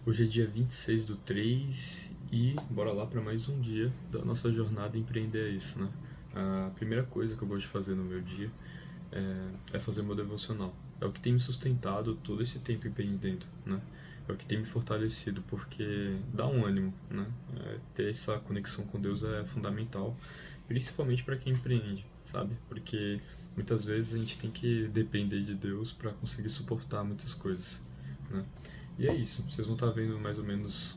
Hoje é dia 26/3 e bora lá para mais um dia da nossa jornada empreender isso, né? A primeira coisa que eu gosto de fazer no meu dia é fazer meu devocional. É o que tem me sustentado todo esse tempo empreendendo, né? É o que tem me fortalecido porque dá um ânimo, né? Ter essa conexão com Deus é fundamental, principalmente para quem empreende, sabe? Porque muitas vezes a gente tem que depender de Deus para conseguir suportar muitas coisas, né? E é isso, vocês vão estar vendo mais ou menos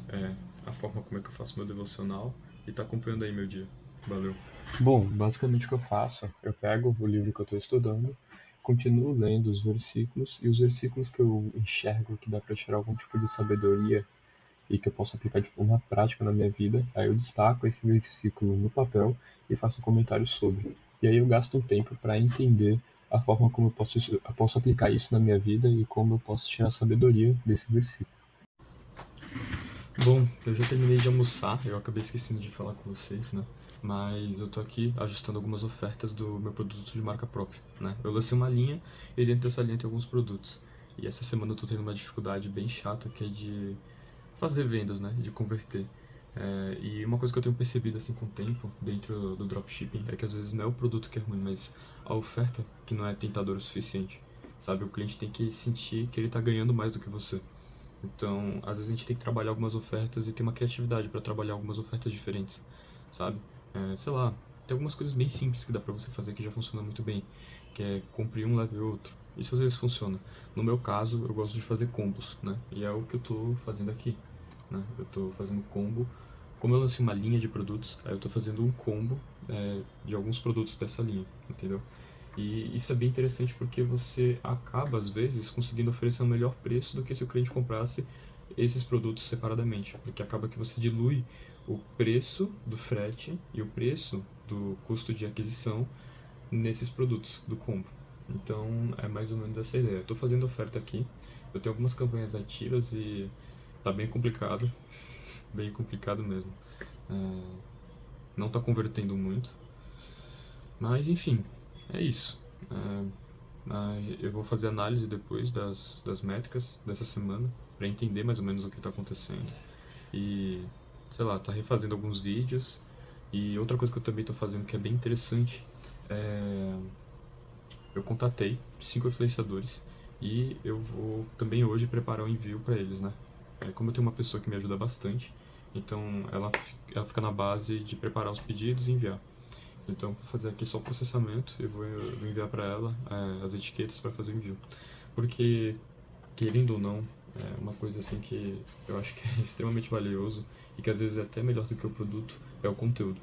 a forma como é que eu faço meu devocional e tá acompanhando aí meu dia. Valeu. Bom, basicamente o que eu faço, eu pego o livro que eu estou estudando, continuo lendo os versículos e os versículos que eu enxergo que dá para tirar algum tipo de sabedoria e que eu posso aplicar de forma prática na minha vida, aí eu destaco esse versículo no papel e faço um comentário sobre. E aí eu gasto um tempo para entender a forma como eu posso aplicar isso na minha vida e como eu posso tirar sabedoria desse versículo. Bom, eu já terminei de almoçar, eu acabei esquecendo de falar com vocês, né? Mas eu tô aqui ajustando algumas ofertas do meu produto de marca própria, né? Eu lancei uma linha e dentro dessa linha tem alguns produtos. E essa semana eu tô tendo uma dificuldade bem chata que é de fazer vendas, né? De converter. E uma coisa que eu tenho percebido assim com o tempo dentro do dropshipping é que às vezes não é o produto que é ruim, mas a oferta que não é tentadora o suficiente. Sabe, o cliente tem que sentir que ele tá ganhando mais do que você. Então, às vezes a gente tem que trabalhar algumas ofertas e ter uma criatividade para trabalhar algumas ofertas diferentes, sabe? Sei lá, tem algumas coisas bem simples que dá para você fazer que já funciona muito bem, que é compre um, leve outro. Isso às vezes funciona. No meu caso, eu gosto de fazer combos, né? E é o que eu tô fazendo aqui, né? Eu tô fazendo combo. Como eu lancei uma linha de produtos, aí eu tô fazendo um combo de alguns produtos dessa linha, entendeu? E isso é bem interessante porque você acaba, às vezes, conseguindo oferecer um melhor preço do que se o cliente comprasse esses produtos separadamente, porque acaba que você dilui o preço do frete e o preço do custo de aquisição nesses produtos do combo. Então é mais ou menos essa ideia. Estou fazendo oferta aqui, eu tenho algumas campanhas ativas e tá bem complicado mesmo. É, não está convertendo muito, mas enfim, é isso. Eu vou fazer análise depois das métricas dessa semana para entender mais ou menos o que está acontecendo e, sei lá, tá refazendo alguns vídeos. E outra coisa que eu também estou fazendo que é bem interessante é eu contatei 5 influenciadores e eu vou também hoje preparar o envio para eles, né? Como eu tenho uma pessoa que me ajuda bastante, então ela fica na base de preparar os pedidos e enviar. Então, vou fazer aqui só o processamento e vou enviar para ela as etiquetas para fazer o envio. Porque, querendo ou não, é uma coisa assim que eu acho que é extremamente valioso e que às vezes é até melhor do que o produto, é o conteúdo.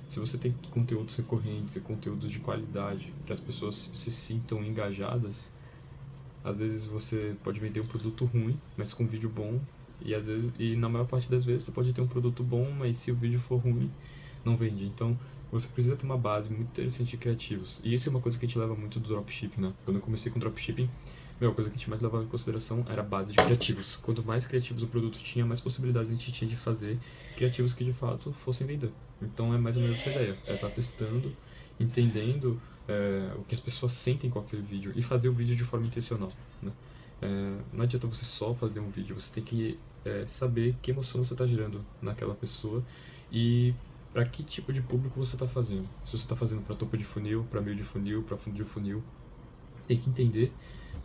Se você tem conteúdos recorrentes e conteúdos de qualidade, que as pessoas se sintam engajadas, às vezes você pode vender um produto ruim, mas com um vídeo bom, e na maior parte das vezes você pode ter um produto bom, mas se o vídeo for ruim, não vende. Então, você precisa ter uma base muito interessante de criativos. E isso é uma coisa que a gente leva muito do dropshipping, né? Quando eu comecei com dropshipping, a coisa que a gente mais levava em consideração era a base de criativos. Quanto mais criativos o produto tinha, mais possibilidades a gente tinha de fazer criativos que de fato fossem vender. Então é mais ou menos essa ideia. É estar testando, entendendo o que as pessoas sentem com aquele vídeo e fazer o vídeo de forma intencional, né? Não adianta você só fazer um vídeo, você tem que saber que emoção você está gerando naquela pessoa e para que tipo de público você está fazendo. Se você está fazendo para topo de funil, para meio de funil, para fundo de funil, tem que entender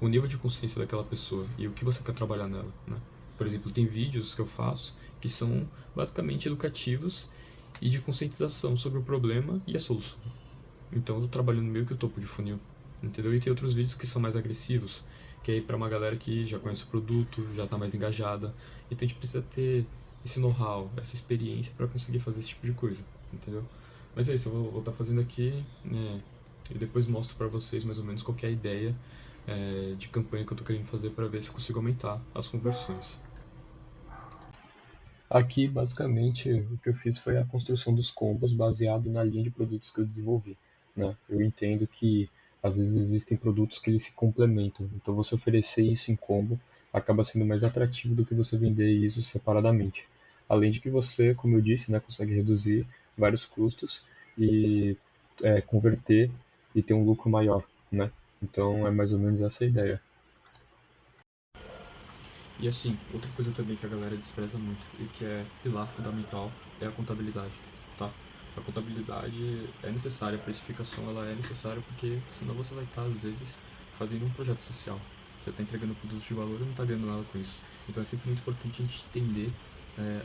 o nível de consciência daquela pessoa e o que você quer trabalhar nela, né? Por exemplo, tem vídeos que eu faço que são basicamente educativos e de conscientização sobre o problema e a solução. Então eu tô trabalhando meio que o topo de funil, entendeu? E tem outros vídeos que são mais agressivos, que é aí pra uma galera que já conhece o produto, já tá mais engajada. Então a gente precisa ter esse know-how, essa experiência para conseguir fazer esse tipo de coisa, entendeu? Mas é isso, eu vou estar fazendo aqui, né, e depois mostro para vocês mais ou menos qual que é a ideia de campanha que eu tô querendo fazer para ver se eu consigo aumentar as conversões. Aqui, basicamente, o que eu fiz foi a construção dos combos baseado na linha de produtos que eu desenvolvi, né? Eu entendo que às vezes existem produtos que eles se complementam, então você oferecer isso em combo acaba sendo mais atrativo do que você vender isso separadamente. Além de que você, como eu disse, né, consegue reduzir vários custos e converter e ter um lucro maior, né? Então é mais ou menos essa a ideia. E assim, outra coisa também que a galera despreza muito e que é pilar fundamental é a contabilidade, tá? A contabilidade é necessária, a precificação ela é necessária porque senão você vai estar, às vezes, fazendo um projeto social. Você está entregando produtos de valor e não está ganhando nada com isso. Então é sempre muito importante a gente entender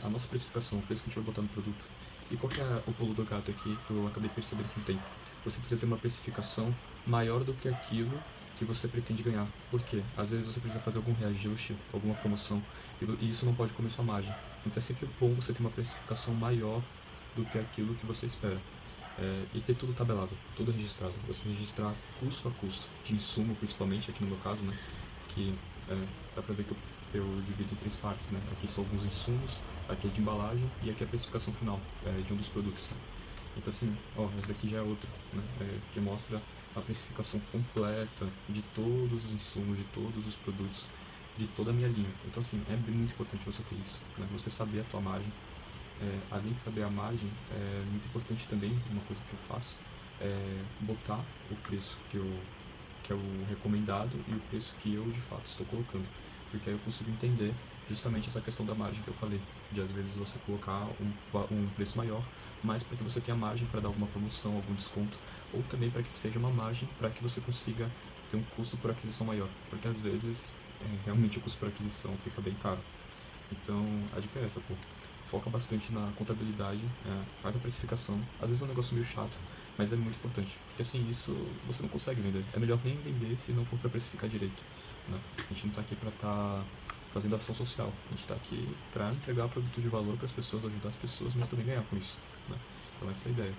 a nossa precificação, o preço que a gente vai botar no produto. E qual que é o pulo do gato aqui que eu acabei percebendo com o tempo? Você precisa ter uma precificação maior do que aquilo que você pretende ganhar. Por quê? Às vezes você precisa fazer algum reajuste, alguma promoção, e isso não pode comer sua margem. Então é sempre bom você ter uma precificação maior do que aquilo que você espera. E ter tudo tabelado, tudo registrado. Você registrar custo a custo, de insumo principalmente, aqui no meu caso, né? Que dá pra ver que eu divido em três partes, né? Aqui são alguns insumos, aqui é de embalagem e aqui é a precificação final de um dos produtos. Né? Então assim, ó, essa daqui já é outra, né? Que mostra a precificação completa de todos os insumos, de todos os produtos, de toda a minha linha. Então assim, é muito importante você ter isso, né? Você saber a tua margem. Além de saber a margem, é muito importante também, uma coisa que eu faço, é botar o preço que é o recomendado e o preço que eu de fato estou colocando. Porque aí eu consigo entender justamente essa questão da margem que eu falei, de às vezes você colocar um preço maior, mas para que você tenha margem para dar alguma promoção, algum desconto, ou também para que seja uma margem para que você consiga ter um custo por aquisição maior, porque às vezes realmente o custo por aquisição fica bem caro. Então, a dica é essa, pô. Foca bastante na contabilidade, faz a precificação. Às vezes é um negócio meio chato, mas é muito importante. Porque assim, isso você não consegue vender. É melhor nem vender se não for para precificar direito. Né? A gente não tá aqui para estar fazendo ação social. A gente tá aqui para entregar produto de valor para as pessoas, ajudar as pessoas, mas também ganhar com isso. Né? Então essa é a ideia.